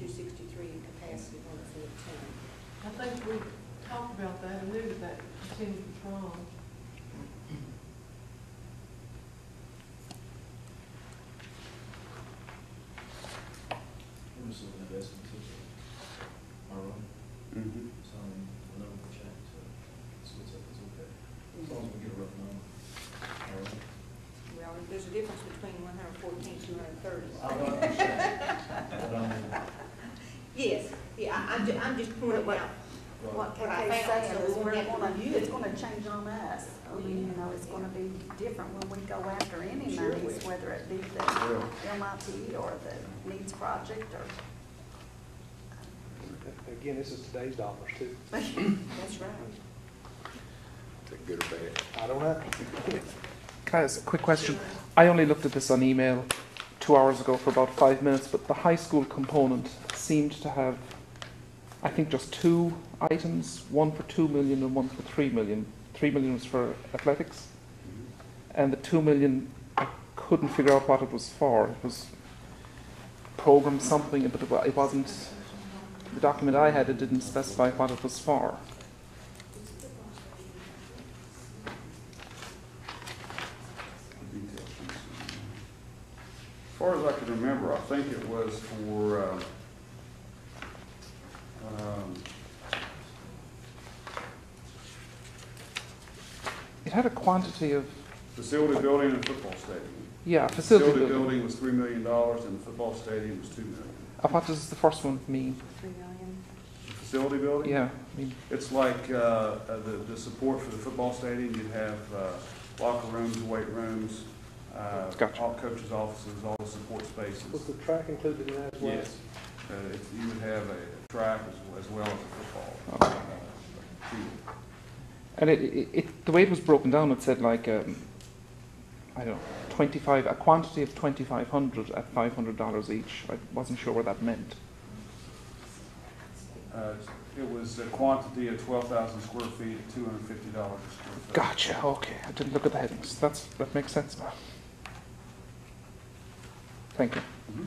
263 in capacity on the full 10. I think we talked about that and knew that percentage was wrong. We're just looking at estimates of our own. So, we're not going to check, so it's okay. As long as we get a rough number. All right. Well, there's a difference between 114 and 230. I understand. But I mean, Yes, yeah, I'm just pointing out What what I Kathy's found, saying so is we won't have to review it's it. gonna change on us. I mean, you know, it's gonna be different when we go after any Sure monies, will. whether it be the MIT or the needs project or. Again, this is today's dollars too. That's right. Is it good or bad? I don't know. Can I ask a quick question? I only looked at this on email 2 hours ago for about 5 minutes, but the high school component seemed to have, I think, just 2 items, one for 2 million and one for 3 million. 3 million was for athletics, and the 2 million, I couldn't figure out what it was for. It was program something, but it wasn't, the document I had, it didn't specify what it was for. As far as I can remember, I think it was for It had a quantity of, facility building and football stadium. yeah, facility building. Building was $3 million and the football stadium was $2 million. What does the first one mean? 3 million. The facility building? Yeah, I mean, It's like the support for the football stadium. You have locker rooms, weight rooms, Gotcha. all coaches' offices, all the support spaces. Was the track included in that as well? Yes. You would have a track as well as a football field. and it the way it was broken down, it said like, I don't know, 25, a quantity of 2,500 at $500 each. I wasn't sure what that meant. It was a quantity of 12,000 square feet at $250 a square foot. Gotcha, okay. I didn't look at the headings. That makes sense now. Thank you. Mhm.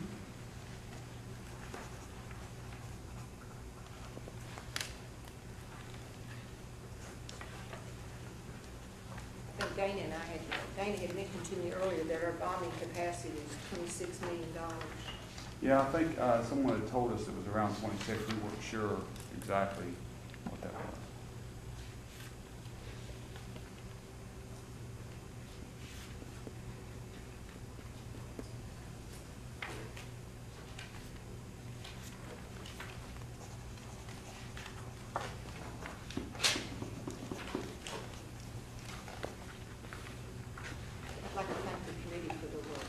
I think Dana had mentioned to me earlier that our bonding capacity is $26 million. Yeah, I think someone had told us it was around 26. We weren't sure exactly what that was. I'd like to thank the committee for the work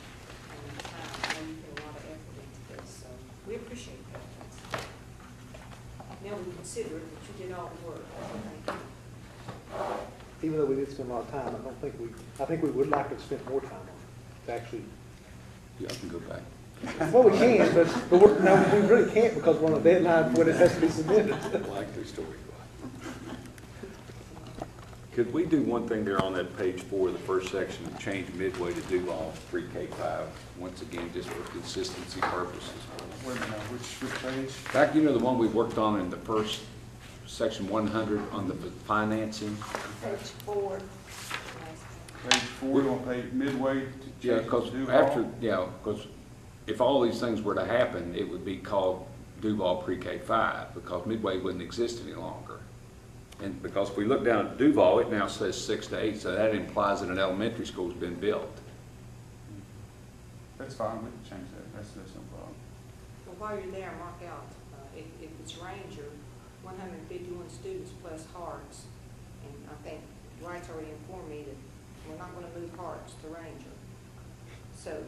and the time. I know you put a lot of effort into this, so we appreciate that. Now we consider it, that you did all the work. Thank you. Even though we did spend a lot of time, I think we would like to have spent more time on it, to actually. Yeah, I can go back. Well, we can, but no, we really can't because we're on a deadline when it has to be submitted. Like their story. Could we do one thing there on that page 4, the first section, and change Midway to Duval pre-K-5, once again, just for consistency purposes? Wait a minute, which page? Back, you know, the one we worked on in the first, section 100 on the financing? Page 4. Page 4, you want to pay Midway to Yeah, change because to Duval? after, yeah, because if all these things were to happen, it would be called Duval pre-K-5, because Midway wouldn't exist any longer. And because if we look down at Duval, it now says 6 to 8, so that implies that an elementary school's been built. That's fine, we can change that, that's no problem. Well, while you're there, mark out, if it's Ranger, 151 students plus Hearts. And I think Wright's already informed me that we're not going to move Hearts to Ranger. So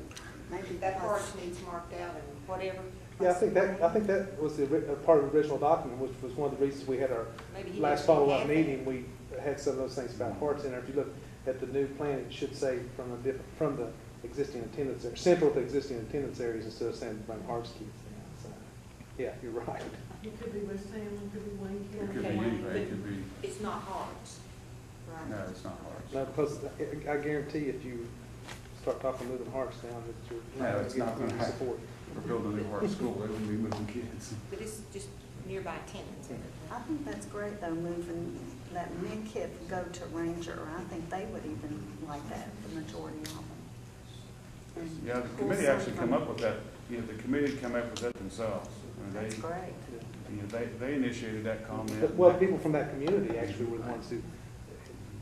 Maybe that because- Hearts needs marked out and whatever. Yeah, I think that was the part of the original document, which was one of the reasons we had our Maybe he last doesn't follow-up have that. meeting. We had some of those things about Hearts in there. If you look at the new plan, it should say from the existing attendance, or central to existing attendance areas instead of saying bring Hearts kids down. So, yeah, you're right. It could be West Ham, it could be Wayne It could County. be anything, it could be, It's not Hearts. Right. no, it's not hard. No, because I guarantee if you start talking moving Hearts down, that you're No, it's not going gonna to happen. support. We're building a new part of school, they wouldn't be moving kids. But it's just nearby tenants. I think that's great though, moving, letting Midkiff go to Ranger. I think they would even like that, the majority of them. And Yeah, the pull committee some actually from- come up with that, the committee come up with that themselves. And That's great. They initiated that comment. Well, people from that community actually were the ones who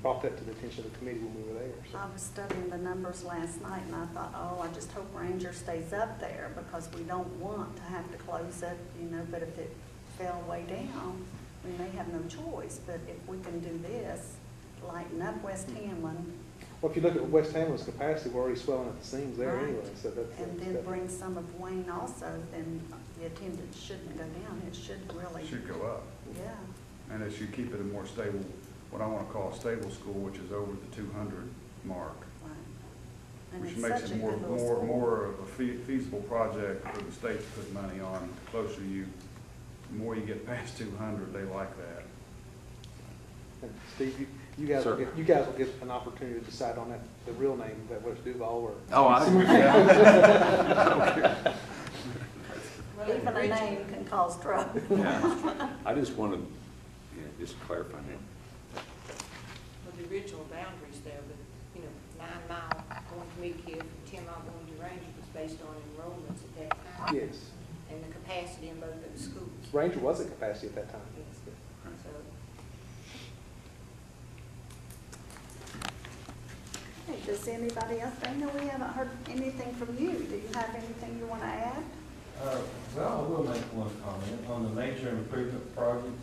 brought that to the attention of the committee when we were there. So. I was studying the numbers last night and I thought, oh, I just hope Ranger stays up there because we don't want to have to close it, you know, but if it fell way down, we may have no choice. But if we can do this, lighten up West Hamlin, Well, if you look at West Hamlin's capacity, we're already swelling at the seams there Right. anyway, so that's. and then bring some of Wayne also, then the attendance shouldn't go down. It should really, It should go up. yeah. And it should keep it a more stable, what I want to call a stable school, which is over the 200 mark. Right. And Which it's makes such it a more, good little more, school. more of a feasible project for the state to put money on. The closer you, the more you get past 200, they like that. And Steve, you guys will get, an opportunity to decide on that, the real name, that West Duval or. Oh, I agree. Even a name can cause trouble. Yeah. I just wanted, just clarify that. Well, the original boundaries there, but, 9 mile going to Midkiff and 10 mile going to Ranger was based on enrollments at that time. Yes. And the capacity in both of the schools. Ranger was at capacity at that time. Yes. So, Hey, does anybody else, I know we haven't heard anything from you. Do you have anything you want to add? Well, I will make one comment on the major improvement project.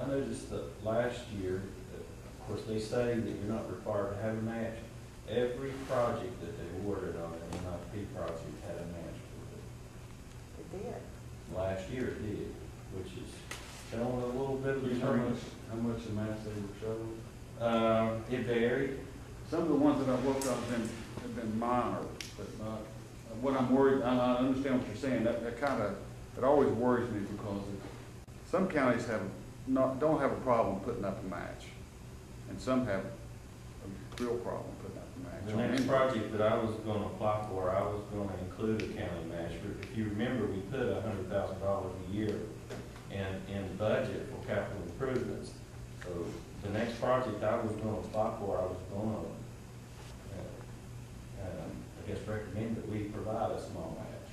I noticed that last year, of course, they say that you're not required to have a match. Every project that they awarded on an NIP project had a match with it. It did. Last year it did, which is showing a little bit of a change. How much the math they were showing? It varied. Some of the ones that I've worked on have been minor, but not, what I'm worried, I understand what you're saying, it always worries me because some counties don't have a problem putting up a match, and some have a real problem putting up a match. The next project that I was gonna apply for, I was gonna include a county match, but if you remember, we put $100,000 a year in the budget for capital improvements. So the next project I was gonna apply for, I was gonna, I guess recommend that we provide a small match.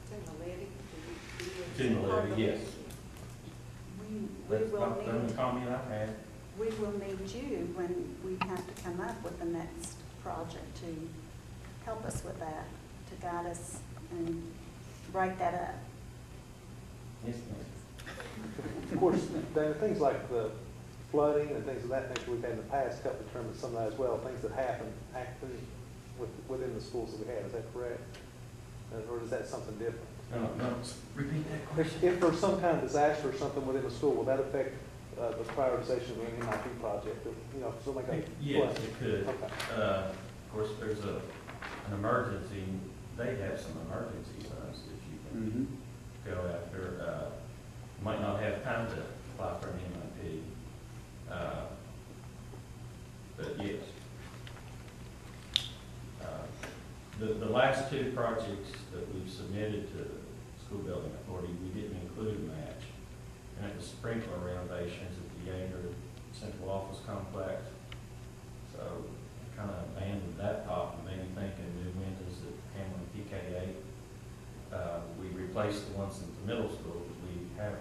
it's in the levy. It's in the levy, yes. We That's will about the only need, comment I had. we will need you when we have to come up with the next project to help us with that, to guide us and break that up. Yes, ma'am. Of course, there are things like the flooding and things of that nature we've had in the past help determine some of that as well, things that happen actually within the schools that we have. Is that correct? Or is that something different? No, repeat that question. If there's some kind of disaster or something within the school, will that affect the prioritization of an NIP project? If something like Yes, it could. Okay. Of course, there's an emergency, they have some emergency funds that you can go after. Might not have time to apply for an MIP. But yes. The last two projects that we've submitted to the school building authority, we didn't include a match. And it was sprinkler renovations at the Yager Central Office Complex. So I kind of abandoned that thought and made me think of new windows at Hamlin PK8. We replaced the ones in the middle school that we have